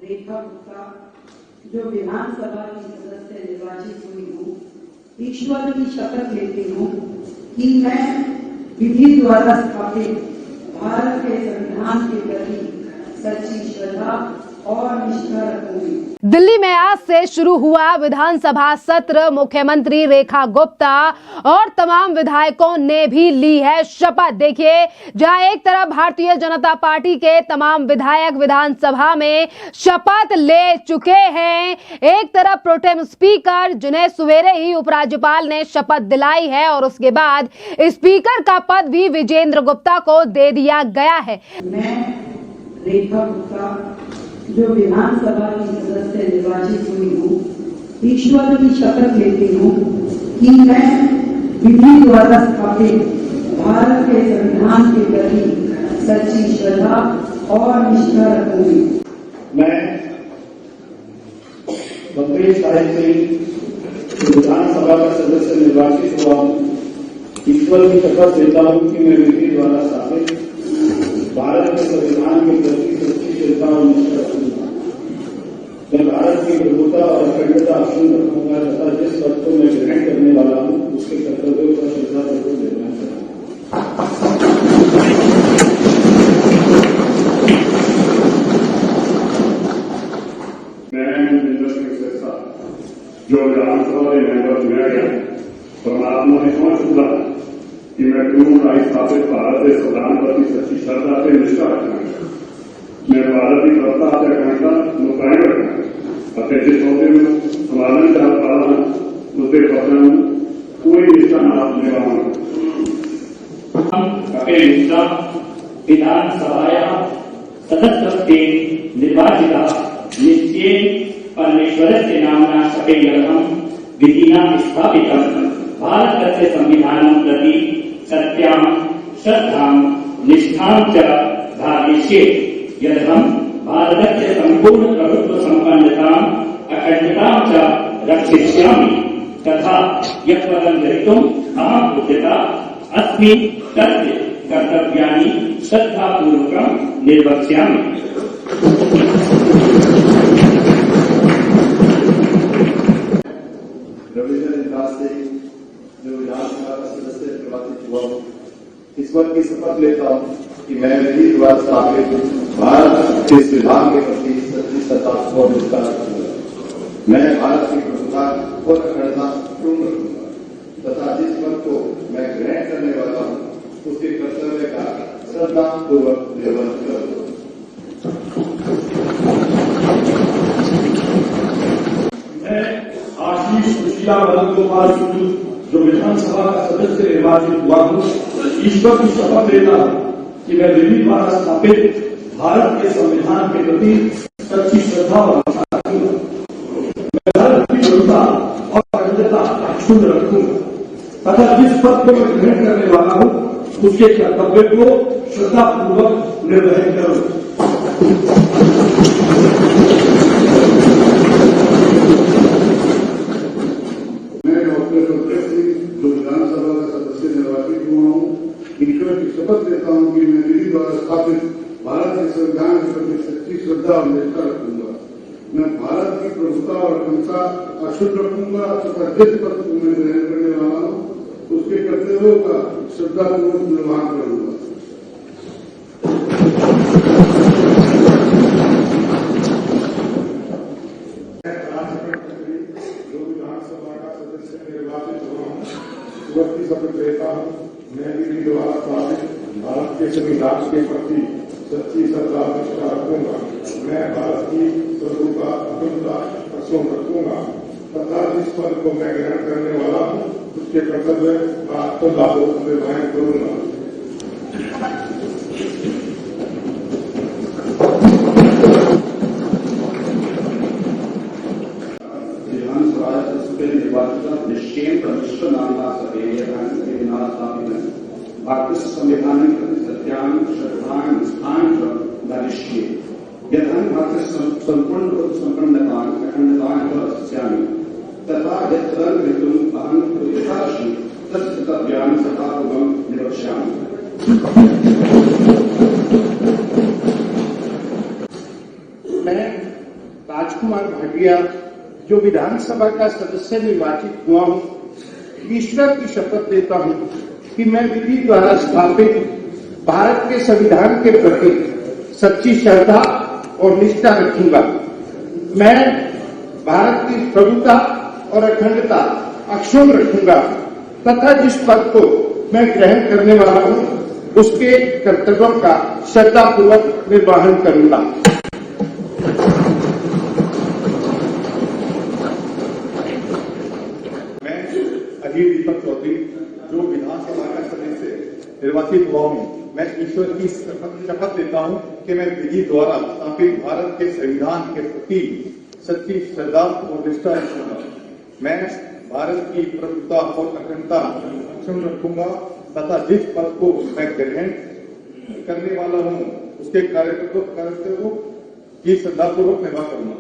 रेखा गुप्ता जो विधानसभा की सदस्य निर्वाचित हुई हूँ, ईश्वर की शपथ लेती हूँ कि मैं विधि द्वारा स्थापित भारत के संविधान के प्रति सच्ची श्रद्धा और निष्ठा रखूंगी। दिल्ली में आज से शुरू हुआ विधानसभा सत्र। मुख्यमंत्री रेखा गुप्ता और तमाम विधायकों ने भी ली है शपथ। देखिए, जहां एक तरफ भारतीय जनता पार्टी के तमाम विधायक विधानसभा में शपथ ले चुके हैं, एक तरफ प्रोटेम स्पीकर जिन्हें सवेरे ही उपराज्यपाल ने शपथ दिलाई है और उसके बाद स्पीकर का पद भी विजेंद्र गुप्ता को दे दिया गया है। मैं रेखा गुप्ता जो विधानसभा की सदस्य निर्वाचित हुई हूँ, ईश्वर की शपथ लेती हूँ कि मैं विधि द्वारा स्थापित भारत के संविधान के प्रति सच्ची श्रद्धा और निष्ठा रखूंगी। मैं 32 तारीख से विधानसभा का सदस्य निर्वाचित हुआ हूँ, ईश्वर की शपथ लेता हूँ कि मैं विधि द्वारा स्थापित भारत के संविधान के प्रति सच्ची श्रद्धा और निष्ठा रखूंगा। मैं भारत की प्रभुता और अखंडता अक्षुण्ण रखूंगा तथा जिस पद को मैं ग्रहण करने वाला हूँ उसके कर्तव्यों का श्रद्धापूर्वक निर्वहन करूंगा। मैं जितेंद्र सिंह सिरसा जो विधानसभा के मेंबर चुना गया, परमात्मा ने समझ चुका कि मैं पूर्ण स्थापित भारत के संविधान प्रति सच्ची श्रद्धा से निष्ठा रखूंगा। मैं भारत की प्रभुता और अखंडता को कायम रखूंगा और जिस मौके में संभालन चाह पा रहा हूं उसके पत्र कोई निष्ठा न निभाऊंगा। कपिल मिश्रा विधानसभाया सदस्यत्वे निर्वाचिता निश्चयेन परमेश्वरस्य नाम्ना शपथेन विधिना स्थापितं भारतस्य संविधानं प्रति सत्यां श्रद्धां निष्ठां च धारयिष्ये। यदहं भारतस्य सम्पूर्ण प्रभुत्व सम्पन्नतां अखण्डतां च रक्षयिष्यामि तथा यत् पदं ग्रहीतुम् अहम् उद्यता अस्मि तस्य कर्तव्यानि श्रद्धापूर्वकं निर्वक्ष्यामि। जो विधानसभा का सदस्य निर्वाचित हुआ हूँ, ईश्वर की शपथ लेता हूँ कि मैं विधि द्वारा स्थापित भारत के संविधान के प्रति सच्ची श्रद्धा और निष्ठा रखूंगा। मैं भारत की प्रभुता और अखंडता पूर्ण रखूंगा तथा जिस पद को मैं ग्रहण करने वाला हूँ उसके कर्तव्य का श्रद्धापूर्वक निर्वहन करूंगा। मैं आशीष सुशीला गोपाल जो विधानसभा का सदस्य निर्वाचित हुआ हूँ, ईश्वर की शपथ लेता हूँ कि मैं विधि द्वारा स्थापित भारत के संविधान के प्रति सच्ची श्रद्धा और निष्ठा रखूंगा। मैं भारत की प्रभुता और अखंडता अक्षुण्ण रखूंगा तथा जिस पद को मैं ग्रहण करने वाला हूँ उसके कर्तव्य को श्रद्धापूर्वक निर्वहन करूंगा। ईश्वर की शपथ लेता हूँ कि मैं विधि द्वारा स्थापित भारत के संविधान के प्रति सच्ची श्रद्धा और निष्ठा रखूंगा। मैं भारत की प्रभुता और अखंडता अक्षुण्ण रखूंगा तथा जिस पद को मैं ग्रहण करने वाला हूँ उसके कर्तव्यों का श्रद्धापूर्वक निर्वहन करूंगा। जो विधानसभा का सदस्य निर्वाचित हुआ हूँ, ईश्वर की शपथ लेता हूँ मैं विधि द्वारा स्थापित भारत के संविधान के प्रति सच्ची श्रद्धा निष्ठा रखूंगा। मैं भारत की प्रभुता अखंडता अक्षुण्ण रखूंगा तथा जिस पद को मैं ग्रहण करने वाला हूँ उसके कर्तव्य का श्रद्धापूर्वक निर्वहन करूंगा। विधानसभा सदस्य निर्वाचित निश्चयेन परमेश्वरनाम्ना शपथेन स्थापितं भारतस्य संविधानं प्रति सत्यां श्रद्धां निष्ठां च धारयिष्ये। यदहं भारतस्य सम्पूर्ण प्रभुत्व सम्पन्नतां अखण्डतां च रक्षयामि तथा यत् पदं ग्रहीतुम् अहम् उद्यता अस्मि तस्य कर्तव्यानि श्रद्धापूर्वकं निर्वक्ष्यामि। मैं राजकुमार भाटिया जो विधानसभा का सदस्य निर्वाचित हुआ हूं, ईश्वर की शपथ लेता हूं कि मैं विधि द्वारा स्थापित भारत के संविधान के प्रति सच्ची श्रद्धा और निष्ठा रखूंगा। मैं भारत की प्रभुता और अखंडता अक्षुण्ण रखूंगा तथा जिस पद को मैं ग्रहण करने वाला हूं उसके कर्तव्यों का श्रद्धापूर्वक निर्वहन करूंगा। मैं अजीत दीपक चौधरी जो विधानसभा का सदस्य निर्वाचित हुआ हूं, मैं ईश्वर की शपथ लेता हूं कि मैं विधि द्वारा स्थापित भारत के संविधान के प्रति सच्ची श्रद्धा और निष्ठा रखूंगा। मैं भारत की प्रभुता और अखंडता अक्षुण्ण रखूंगा तथा जिस पद को मैं ग्रहण करने वाला हूं उसके कर्तव्यों की श्रद्धापूर्वक निर्वाह करूंगा।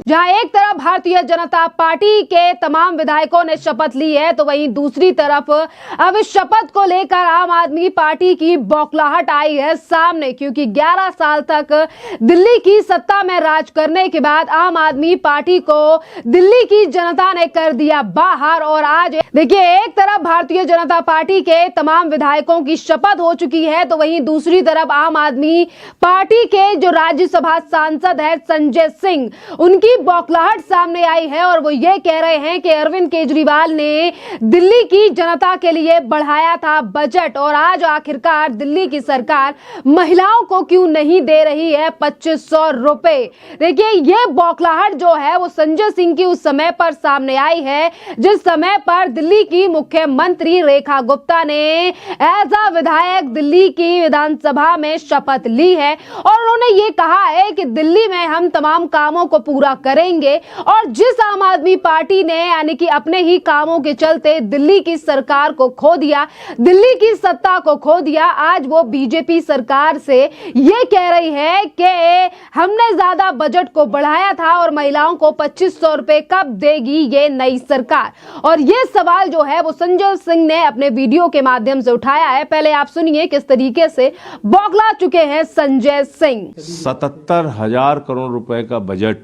जहां एक तरफ भारतीय जनता पार्टी के तमाम विधायकों ने शपथ ली है, तो वहीं दूसरी तरफ अब इस शपथ को लेकर आम आदमी पार्टी की बौखलाहट आई है सामने, क्योंकि 11 साल तक दिल्ली की सत्ता में राज करने के बाद आम आदमी पार्टी को दिल्ली की जनता ने कर दिया बाहर। और आज देखिए, एक तरफ भारतीय जनता पार्टी के तमाम विधायकों की शपथ हो चुकी है, तो वहीं दूसरी तरफ आम आदमी पार्टी के जो राज्यसभा सांसद है संजय सिंह, उनकी बौखलाहट सामने आई है और वो ये कह रहे हैं कि अरविंद केजरीवाल ने दिल्ली की जनता के लिए बढ़ाया था बजट, और आज आखिरकार दिल्ली की सरकार महिलाओं को क्यों नहीं दे रही है 2500 रुपए। देखिए, ये बौखलाहट जो है वो संजय सिंह की उस समय पर सामने आई है जिस समय पर दिल्ली की मुख्यमंत्री रेखा गुप्ता ने एज अ विधायक दिल्ली की विधानसभा में शपथ ली है और उन्होंने ये कहा है कि दिल्ली में हम तमाम कामों को पूरा करेंगे। और जिस आम आदमी पार्टी ने यानी कि अपने ही कामों के चलते दिल्ली की सरकार को खो दिया, दिल्ली की सत्ता को खो दिया, आज वो बीजेपी सरकार से ये कह रही है कि हमने ज्यादा बजट को बढ़ाया था और महिलाओं को 2500 रुपए कब देगी ये नई सरकार। और ये सवाल जो है वो संजय सिंह ने अपने वीडियो के माध्यम से उठाया है। पहले आप सुनिए किस तरीके से बौखला चुके हैं संजय सिंह। 77,000 करोड़ रुपए का बजट,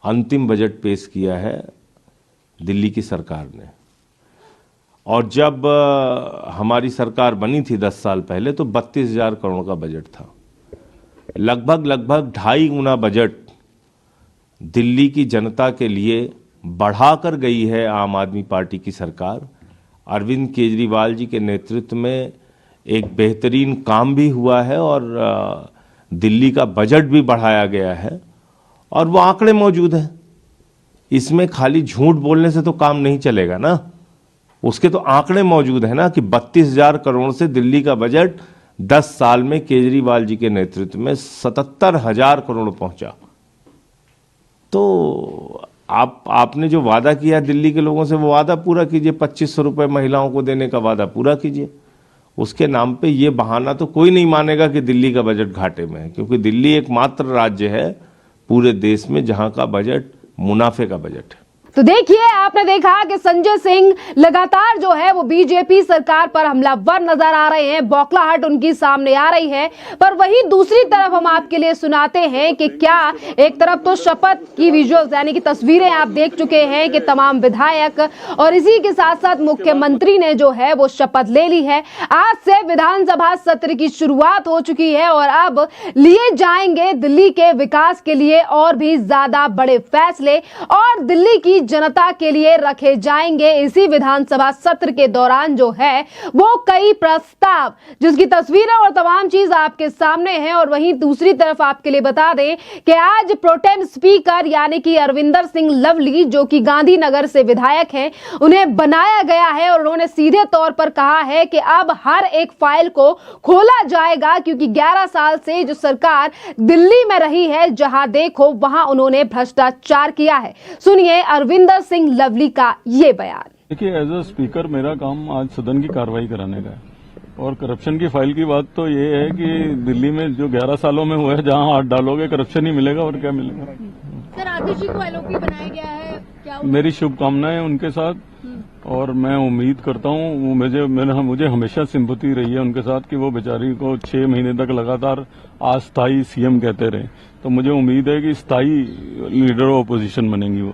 अंतिम बजट पेश किया है दिल्ली की सरकार ने। और जब हमारी सरकार बनी थी 10 साल पहले तो 32,000 करोड़ का बजट था। लगभग 2.5 गुना बजट दिल्ली की जनता के लिए बढ़ाकर गई है आम आदमी पार्टी की सरकार। अरविंद केजरीवाल जी के नेतृत्व में एक बेहतरीन काम भी हुआ है और दिल्ली का बजट भी बढ़ाया गया है और वो आंकड़े मौजूद हैं। इसमें खाली झूठ बोलने से तो काम नहीं चलेगा ना, उसके तो आंकड़े मौजूद है ना कि 32,000 करोड़ से दिल्ली का बजट 10 साल में केजरीवाल जी के नेतृत्व में 77,000 करोड़ पहुंचा। तो आपने जो वादा किया दिल्ली के लोगों से वो वादा पूरा कीजिए, 2500 रुपये महिलाओं को देने का वादा पूरा कीजिए। उसके नाम पे ये बहाना तो कोई नहीं मानेगा कि दिल्ली का बजट घाटे में है, क्योंकि दिल्ली एकमात्र राज्य है पूरे देश में जहां का बजट मुनाफे का बजट है। तो देखिए, आपने देखा कि संजय सिंह लगातार जो है वो बीजेपी सरकार पर हमलावर नजर आ रहे हैं, बौखलाहट उनकी सामने आ रही है। पर वहीं दूसरी तरफ हम आपके लिए सुनाते हैं कि क्या एक तरफ तो शपथ की विजुअल्स यानी कि तस्वीरें आप देख चुके हैं कि तमाम विधायक और इसी के साथ साथ मुख्यमंत्री ने जो है वो शपथ ले ली है। आज से विधानसभा सत्र की शुरुआत हो चुकी है और अब लिए जाएंगे दिल्ली के विकास के लिए और भी ज्यादा बड़े फैसले और दिल्ली की जनता के लिए रखे जाएंगे इसी विधानसभा सत्र के दौरान जो है वो कई प्रस्ताव, जिसकी तस्वीरें और तमाम चीज आपके सामने हैं। और वहीं दूसरी तरफ आपके लिए बता दें कि आज प्रोटेम स्पीकर यानी कि अरविंदर सिंह लवली जो कि गांधीनगर से विधायक हैं, उन्हें बनाया गया है और उन्होंने सीधे तौर पर कहा है कि अब हर एक फाइल को खोला जाएगा, क्योंकि 11 साल से जो सरकार दिल्ली में रही है जहां देखो वहां उन्होंने भ्रष्टाचार किया है। सुनिए अरविंदर सिंह लवली का ये बयान। देखिए, एज अ स्पीकर मेरा काम आज सदन की कार्रवाई कराने का है और करप्शन की फाइल की बात तो ये है कि दिल्ली में जो 11 सालों में हुआ है, जहां हाथ डालोगे करप्शन ही मिलेगा और क्या मिलेगा। सर, आतिशी को एलओपी बनाया गया है, क्या मेरी शुभकामनाएं उनके साथ और मैं उम्मीद करता हूँ मुझे हमेशा सिंपैथी रही है उनके साथ कि वो बेचारी को 6 महीने तक लगातार अस्थायी सीएम कहते रहे। तो मुझे उम्मीद है कि स्थायी लीडर ऑफ अपोजिशन बनेंगी वो।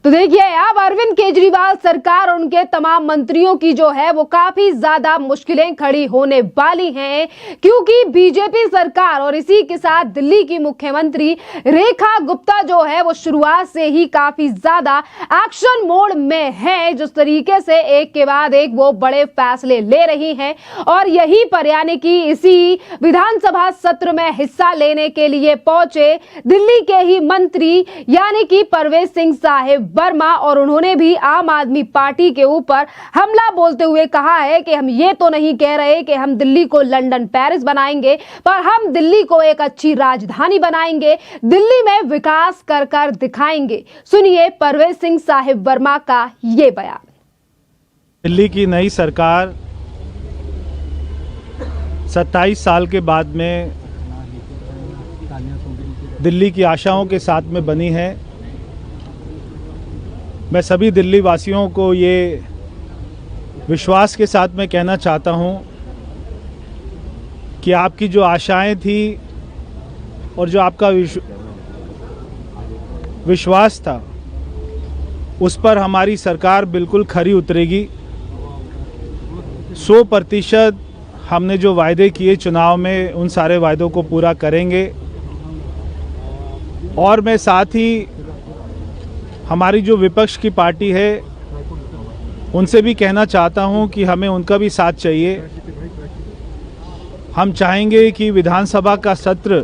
तो देखिए अब अरविंद केजरीवाल सरकार और उनके तमाम मंत्रियों की जो है वो काफी ज्यादा मुश्किलें खड़ी होने वाली हैं, क्योंकि बीजेपी सरकार और इसी के साथ दिल्ली की मुख्यमंत्री रेखा गुप्ता जो है वो शुरुआत से ही काफी ज्यादा एक्शन मोड में है। जिस तरीके से एक के बाद एक वो बड़े फैसले ले रही हैं और यही पर यानी कि इसी विधानसभा सत्र में हिस्सा लेने के लिए पहुंचे दिल्ली के ही मंत्री यानी कि परवेज सिंह साहिब वर्मा, और उन्होंने भी आम आदमी पार्टी के ऊपर हमला बोलते हुए कहा है कि हम ये तो नहीं कह रहे कि हम दिल्ली को लंदन पेरिस बनाएंगे, पर हम दिल्ली को एक अच्छी राजधानी बनाएंगे, दिल्ली में विकास कर कर दिखाएंगे। सुनिए परवेज सिंह साहिब वर्मा का ये बयान। दिल्ली की नई सरकार 27 साल के बाद में दिल्ली की आशाओं के साथ में बनी है। मैं सभी दिल्ली वासियों को ये विश्वास के साथ में कहना चाहता हूँ कि आपकी जो आशाएं थी और जो आपका विश्वास था उस पर हमारी सरकार बिल्कुल खरी उतरेगी। 100% हमने जो वायदे किए चुनाव में उन सारे वायदों को पूरा करेंगे। और मैं साथ ही हमारी जो विपक्ष की पार्टी है उनसे भी कहना चाहता हूं कि हमें उनका भी साथ चाहिए। हम चाहेंगे कि विधानसभा का सत्र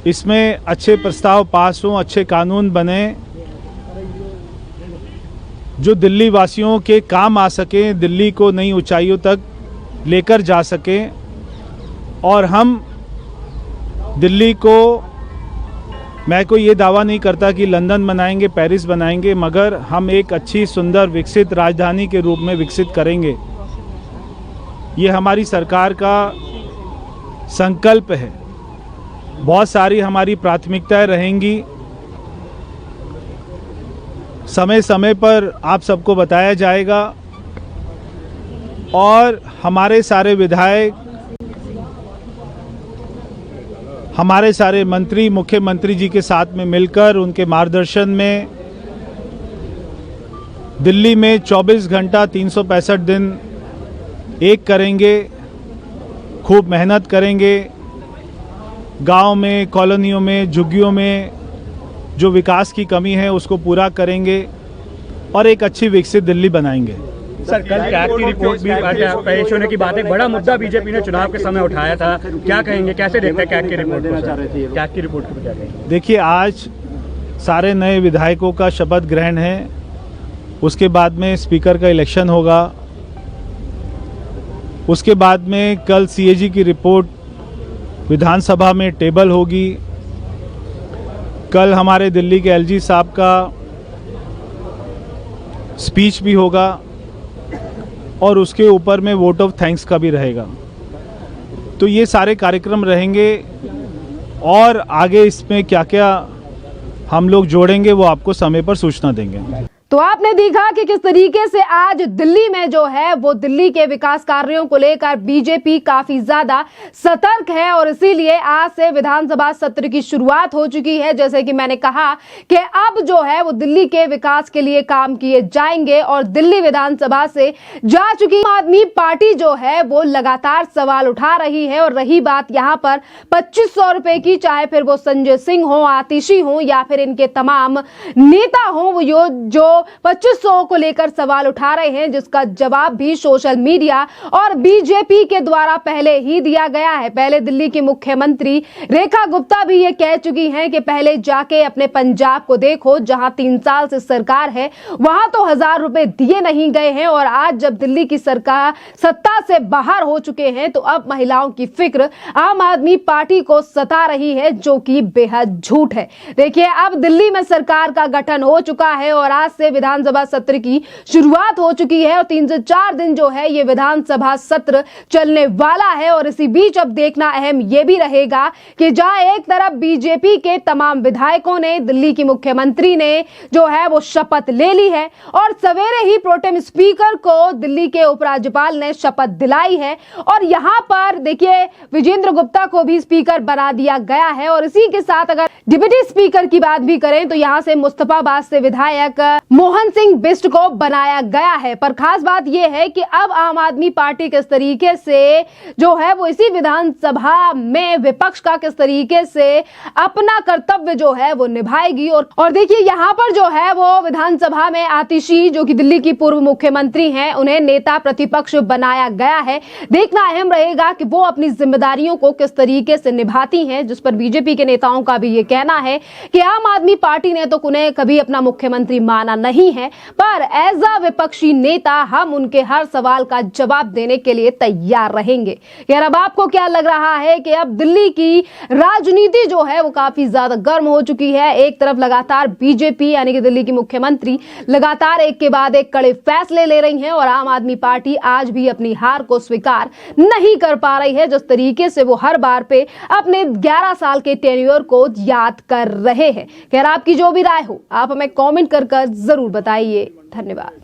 इसमें अच्छे प्रस्ताव पास हों, अच्छे कानून बने जो दिल्ली वासियों के काम आ सकें, दिल्ली को नई ऊंचाइयों तक लेकर जा सकें। और हम दिल्ली को, मैं कोई ये दावा नहीं करता कि लंदन बनाएंगे, पेरिस बनाएंगे, मगर हम एक अच्छी सुंदर विकसित राजधानी के रूप में विकसित करेंगे। ये हमारी सरकार का संकल्प है। बहुत सारी हमारी प्राथमिकताएं रहेंगी। समय समय पर आप सबको बताया जाएगा और हमारे सारे विधायक, हमारे सारे मंत्री मुख्यमंत्री जी के साथ में मिलकर उनके मार्गदर्शन में दिल्ली में 24 घंटा 365 दिन एक करेंगे, खूब मेहनत करेंगे। गांव में, कॉलोनियों में, झुग्गियों में जो विकास की कमी है उसको पूरा करेंगे और एक अच्छी विकसित दिल्ली बनाएंगे। सर, कल कैग की रिपोर्ट भी पेश होने की बात है, बड़ा मुद्दा बीजेपी ने चुनाव के समय उठाया था, क्या कहेंगे, कैसे देखते हैं कैग की रिपोर्ट को? कैग की रिपोर्ट को क्या कहेंगे? देखिए, आज सारे नए विधायकों का शपथ ग्रहण है, उसके बाद में स्पीकर का इलेक्शन होगा, उसके बाद में कल सीएजी की रिपोर्ट विधानसभा में टेबल होगी। कल हमारे दिल्ली के एलजी साहब का स्पीच भी होगा और उसके ऊपर में वोट ऑफ थैंक्स का भी रहेगा। तो ये सारे कार्यक्रम रहेंगे और आगे इसमें क्या क्या हम लोग जोड़ेंगे वो आपको समय पर सूचना देंगे। तो आपने देखा कि किस तरीके से आज दिल्ली में जो है वो दिल्ली के विकास कार्यों को लेकर बीजेपी काफी ज्यादा सतर्क है और इसीलिए आज से विधानसभा सत्र की शुरुआत हो चुकी है। जैसे कि मैंने कहा कि अब जो है वो दिल्ली के विकास के लिए काम किए जाएंगे और दिल्ली विधानसभा से जा चुकी आम आदमी पार्टी जो है वो लगातार सवाल उठा रही है। और रही बात यहाँ पर 2500 रुपए की, चाहे फिर वो संजय सिंह हो, आतिशी हो या फिर इनके तमाम नेता हो, वो जो 2500 को लेकर सवाल उठा रहे हैं, जिसका जवाब भी सोशल मीडिया और बीजेपी के द्वारा पहले ही दिया गया है। पहले दिल्ली की मुख्यमंत्री रेखा गुप्ता भी ये कह चुकी हैं कि पहले जाके अपने पंजाब को देखो, जहां 3 साल से सरकार है, वहां तो 1000 रुपए दिए नहीं गए हैं। और आज जब दिल्ली की सरकार सत्ता से बाहर हो चुके हैं तो अब महिलाओं की फिक्र आम आदमी पार्टी को सता रही है, जो कि बेहद झूठ है। देखिए, अब दिल्ली में सरकार का गठन हो चुका है और आज से से विधानसभा सत्र की शुरुआत हो चुकी है और 3 से 4 दिन जो है ये विधानसभा सत्र चलने वाला है। और इसी बीच अब देखना अहम ये भी रहेगा कि जहां एक तरफ बीजेपी के तमाम विधायकों ने, दिल्ली की मुख्यमंत्री ने जो है वो शपथ ले ली है और सवेरे ही प्रोटेम स्पीकर को दिल्ली के उपराज्यपाल ने शपथ दिलाई है और यहां पर देखिए विजेंद्र गुप्ता को भी स्पीकर बना दिया गया है। और इसी के साथ अगर डिप्टी स्पीकर की बात भी करें तो यहां से मुस्तफाबाद से विधायक मोहन सिंह बिष्ट को बनाया गया है। पर खास बात यह है कि अब आम आदमी पार्टी किस तरीके से जो है वो इसी विधानसभा में विपक्ष का किस तरीके से अपना कर्तव्य जो है वो निभाएगी। और देखिए यहां पर जो है वो विधानसभा में आतिशी जो कि दिल्ली की पूर्व मुख्यमंत्री हैं, उन्हें नेता प्रतिपक्ष बनाया गया है। देखना अहम रहेगा कि वो अपनी जिम्मेदारियों को किस तरीके से निभाती हैं, जिस पर बीजेपी के नेताओं का भी ये कहना है कि आम आदमी पार्टी ने तो उन्हें कभी अपना मुख्यमंत्री माना नहीं है, पर एज अ विपक्षी नेता हम उनके हर सवाल का जवाब देने के लिए तैयार रहेंगे। यार अब आपको क्या लग रहा है कि अब दिल्ली की राजनीति जो है वो काफी ज्यादा गर्म हो चुकी है। एक तरफ लगातार बीजेपी यानी कि दिल्ली की मुख्यमंत्री लगातार एक के बाद एक कड़े फैसले ले रही हैं और आम आदमी पार्टी आज भी अपनी हार को स्वीकार नहीं कर पा रही है, जिस तरीके से वो हर बार पे अपने 11 साल के टेन्योर को याद कर रहे हैं। खैर आपकी जो भी राय हो आप हमें कमेंट कर जरूर बताइए। धन्यवाद।